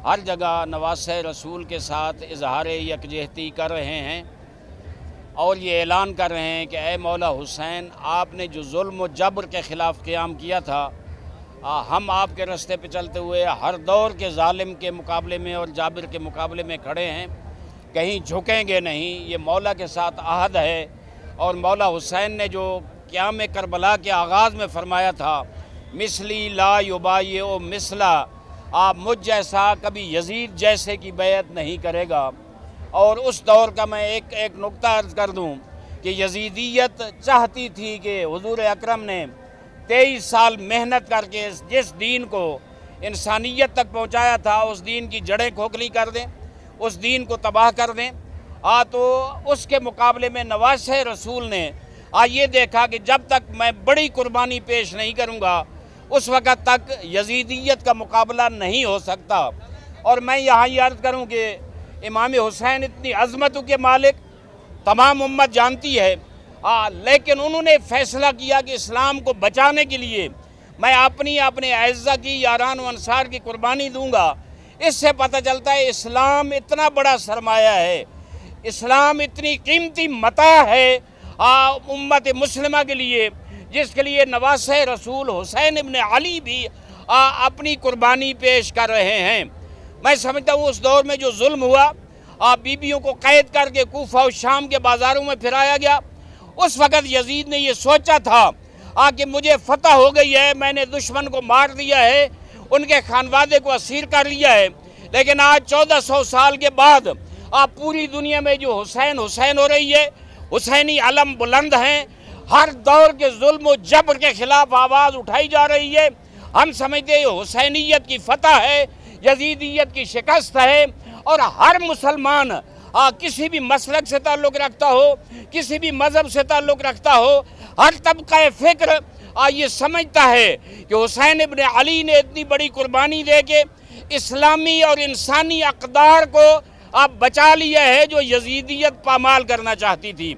ہر جگہ نواسہ رسول کے ساتھ اظہار یکجہتی کر رہے ہیں اور یہ اعلان کر رہے ہیں کہ اے مولا حسین، آپ نے جو ظلم و جبر کے خلاف قیام کیا تھا، ہم آپ کے راستے پہ چلتے ہوئے ہر دور کے ظالم کے مقابلے میں اور جابر کے مقابلے میں کھڑے ہیں، کہیں جھکیں گے نہیں۔ یہ مولا کے ساتھ عہد ہے، اور مولا حسین نے جو قیام کربلا کے آغاز میں فرمایا تھا، مثلی لا یبایع مثلا، آپ مجھ جیسا کبھی یزید جیسے کی بیعت نہیں کرے گا۔ اور اس دور کا میں ایک نقطہ عرض کر دوں کہ یزیدیت چاہتی تھی کہ حضور اکرم نے 23 سال محنت کر کے جس دین کو انسانیت تک پہنچایا تھا، اس دین کی جڑیں کھوکھلی کر دیں، اس دین کو تباہ کر دیں۔ تو اس کے مقابلے میں نواسہ رسول نے یہ دیکھا کہ جب تک میں بڑی قربانی پیش نہیں کروں گا، اس وقت تک یزیدیت کا مقابلہ نہیں ہو سکتا۔ اور میں یہاں یہ عرض کروں کہ امام حسین اتنی عظمتوں کے مالک تمام امت جانتی ہے، لیکن انہوں نے فیصلہ کیا کہ اسلام کو بچانے کے لیے میں اپنے اعزہ کی، یاران و انصار کی قربانی دوں گا۔ اس سے پتہ چلتا ہے اسلام اتنا بڑا سرمایہ ہے، اسلام اتنی قیمتی متاع ہے امت مسلمہ کے لیے، جس کے لیے نواسہ رسول حسین ابن علی بھی اپنی قربانی پیش کر رہے ہیں۔ میں سمجھتا ہوں اس دور میں جو ظلم ہوا، بیویوں کو قید کر کے کوفہ و شام کے بازاروں میں پھرایا گیا، اس وقت یزید نے یہ سوچا تھا کہ مجھے فتح ہو گئی ہے، میں نے دشمن کو مار دیا ہے، ان کے خانوادے کو اسیر کر لیا ہے، لیکن آج 1400 سال کے بعد پوری دنیا میں جو حسین حسین ہو رہی ہے، حسینی علم بلند ہیں، ہر دور کے ظلم و جبر کے خلاف آواز اٹھائی جا رہی ہے۔ ہم سمجھتے ہیں حسینیت کی فتح ہے، یزیدیت کی شکست ہے، اور ہر مسلمان کسی بھی مسلک سے تعلق رکھتا ہو، کسی بھی مذہب سے تعلق رکھتا ہو، ہر طبقہ فکر یہ سمجھتا ہے کہ حسین ابن علی نے اتنی بڑی قربانی دے کے اسلامی اور انسانی اقدار کو بچا لیا ہے جو یزیدیت پامال کرنا چاہتی تھی۔